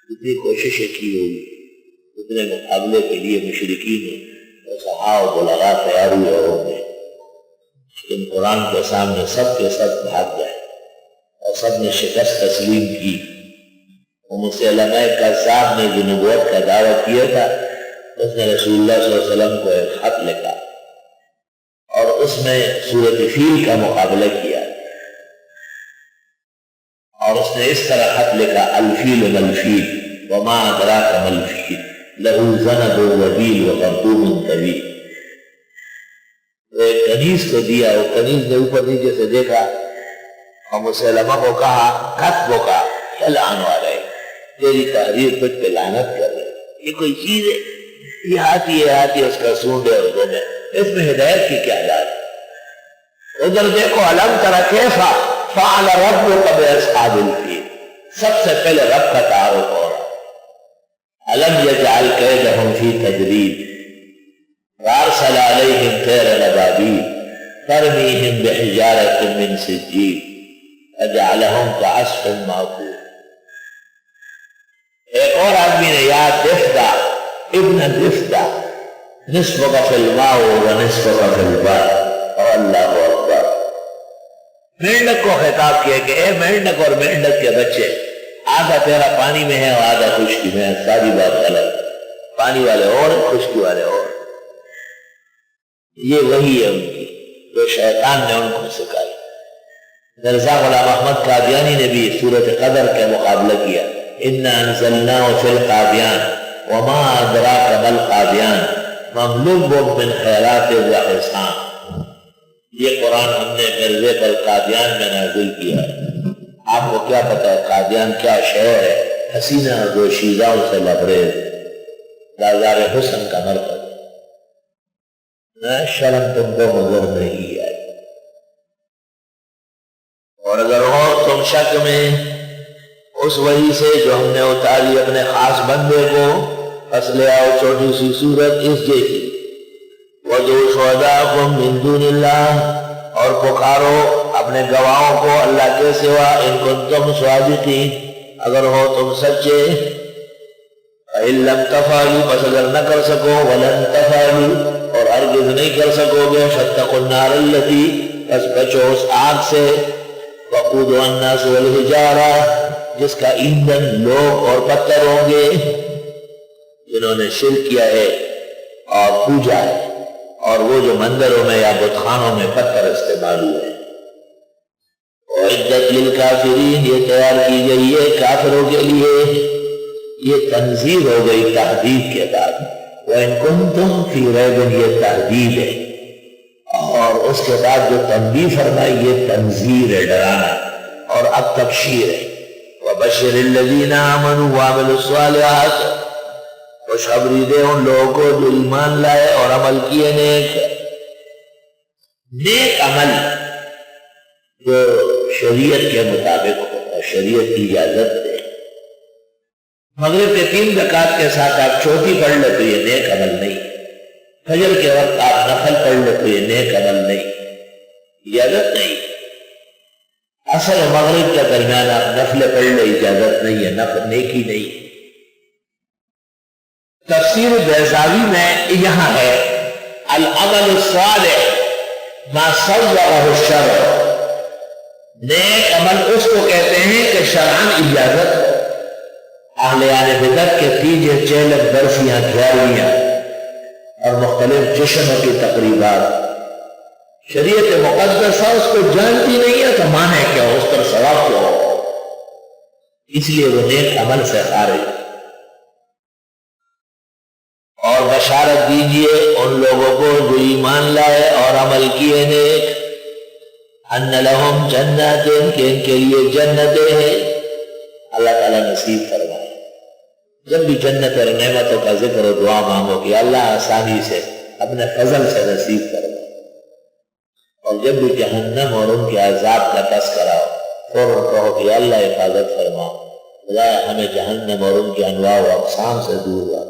جتنی کوششیں کی ہوگی اتنے مقابلے کے لیے مشرکین فصحاء و بلغاء تیار ہوئے ہوں گے، لیکن قرآن کے سامنے سب کے سب بھاگ گئے اور سب نے شکست تسلیم کی۔ مسیلمہ کذاب نے جو نبوت کا دعویٰ کیا تھا اس نے رسول اللہ صلی اللہ علیہ وسلم کو ایک خط لکھا اور اس میں سورۃ فیل کا مقابلہ کیا اور اس نے اس طرح خط لکھا: الفیل ملفیل وما ادراک ملفیل لہ ذنب وبیل وخرطوم طویل۔ وہ ایک کنیز کو دیا، وہ کنیز نے اوپر نیچے سے دیکھا اور مسیلمہ کو کہا کتبو کا یلعن علیہ، تیری تحریر پہ لعنت کر رہے، یہ کوئی چیز ہے؟ یہ ہاتھی اس کا سونڈ ہے ادھر ہے، اس میں ہدایت کی کیا بات؟ ادھر دیکھو علم تر کیف فعل ربک باصحاب الفیل، سب سے پہلے رب کا تعارف ہو رہا۔ علم یجعل کیدہم فی تدلیل وارسل علیہم طیرا ابابیل ترمیہم بحجارۃ من سجیل فجعلہم کعصف مأکول۔ ایک اور آدمی نے یاد دفدہ ابن دفدہ نصفک فی الماء ونصفک فی البر، اور اللہ اکبر۔ مینڈک کو خطاب کیا کہ اے مینڈک اور مینڈک کے بچے، آدھا تیرا پانی میں ہے اور آدھا خشکی میں ہے، ساری بات غلط، پانی والے اور خشکی والے اور۔ یہ وہی ہے ان کی جو شیطان نے ان کو سکھائی۔ مرزا غلام احمد قادیانی نے بھی سورۃ قدر کا مقابلہ کیا: اِنَّا أَنزَلْنَاهُ فِي الْقَادِيَانِ وَمَا أَدْرَاكَ مَا الْقَادِيَانِ مَمْلُوءٌ مِّنْ خَيْرَاتٍ وَإِحْسَانٍ۔ یہ قرآن ہم نے مرزے پر قادیان میں نازل کیا ہے۔ آپ کو کیا پتا ہے قادیان کیا شہر ہے؟ حسینہ دوشیزہ سے لبریز، بازار حسن کا مرکز۔ شرم تم کو نظر نہیں آئی، اور اگر ہو تم شک میں اس وحی سے جو ہم نے اتاری اپنے خاص بندے کو، پس لے آؤ چھوٹی سی صورت اس جیسی، وَدُعُوا شُهَدَاءَكُم مِّن دُونِ اللَّهِ، اور پکارو اپنے گواہوں کو اللہ کے سوا، ان کنتم صادقین، اگر ہو تم سچے۔ فَإِن لَّمْ تَفْعَلُوا، پس اگر نہ کر سکو، وَلَن تَفْعَلُوا، اور ہرگز نہیں کر سکو گے، فَاتَّقُوا النَّارَ الَّتِي، پس بچو اس آگ سے، وَقُودُهَا النَّاسُ وَالْحِجَارَةُ، جس کا ایندھن لوگ اور پتھر ہوں گے، جنہوں نے شرک کیا ہے اور پوجا ہے، اور وہ جو مندروں میں یا بتخانوں میں پتھر استعمال ہوئے۔ اعدت للکافرین، یہ تیار کی گئی ہے کافروں کے لیے، یہ تنزیل ہو گئی تحدید کے بعد۔ وَإِن كُنتُمْ فِي رَيْبٍ، یہ تحدید ہے، اور اس کے بعد جو تنبیہ فرمائی یہ تنذیر ہے، ڈرانا، اور اب تبشیر ہے۔ وَبَشِّرِ الَّذِينَ آمَنُوا وَعَمِلُوا الصَّالِحَاتِ، خوشخبری دے ان لوگوں کو جو ایمان لائے اور عمل کیے نیک عمل جو شریعت کے مطابق ہو اور شریعت کی اجازت دے۔ مغرب کے 3 رکعات کے ساتھ آپ چوتھی پڑھ لے تو یہ نیک عمل نہیں، فجر کے وقت آپ نفل پڑھ لے تو یہ نیک عمل نہیں، اجازت نہیں۔ عصر و مغرب کے درمیان آپ نفل پڑھ لے، اجازت نہیں ہے، نفل نیکی نہیں۔ تفسیر بیضاوی میں یہاں ہے: العمل الصالح ما صوره الشرع، نیک عمل اس کو کہتے ہیں کہ شرعاً اجازت ہو۔ اہلیان بدعت کے تیجے چیلک برفیاں گھیارویاں اور مختلف جشنوں کی تقریبات، شریعت مقدسہ اس کو جانتی نہیں ہے تو مانے کیا ہو، اس پر ثواب کیا ہو، اس لیے وہ نیک عمل سے خارج۔ اور بشارت دیجئے ان لوگوں کو جو ایمان لائے اور عمل کیے نیک، ان لہم جنات، کہ ان کے لیے جنتیں ہیں، اللہ تعالیٰ نصیب فرمائے۔ جب بھی جنت اور نعمتوں کا ذکر و دعا مانگو کہ اللہ آسانی سے اپنے فضل سے نصیب فرمائے، اور جب بھی جہنم اور ان کے عذاب کا تذکرہ ہو فوراً کہو کہ اللہ حفاظت فرما، خدا ہمیں جہنم اور ان کے انواع و اقسام سے دور رکھ۔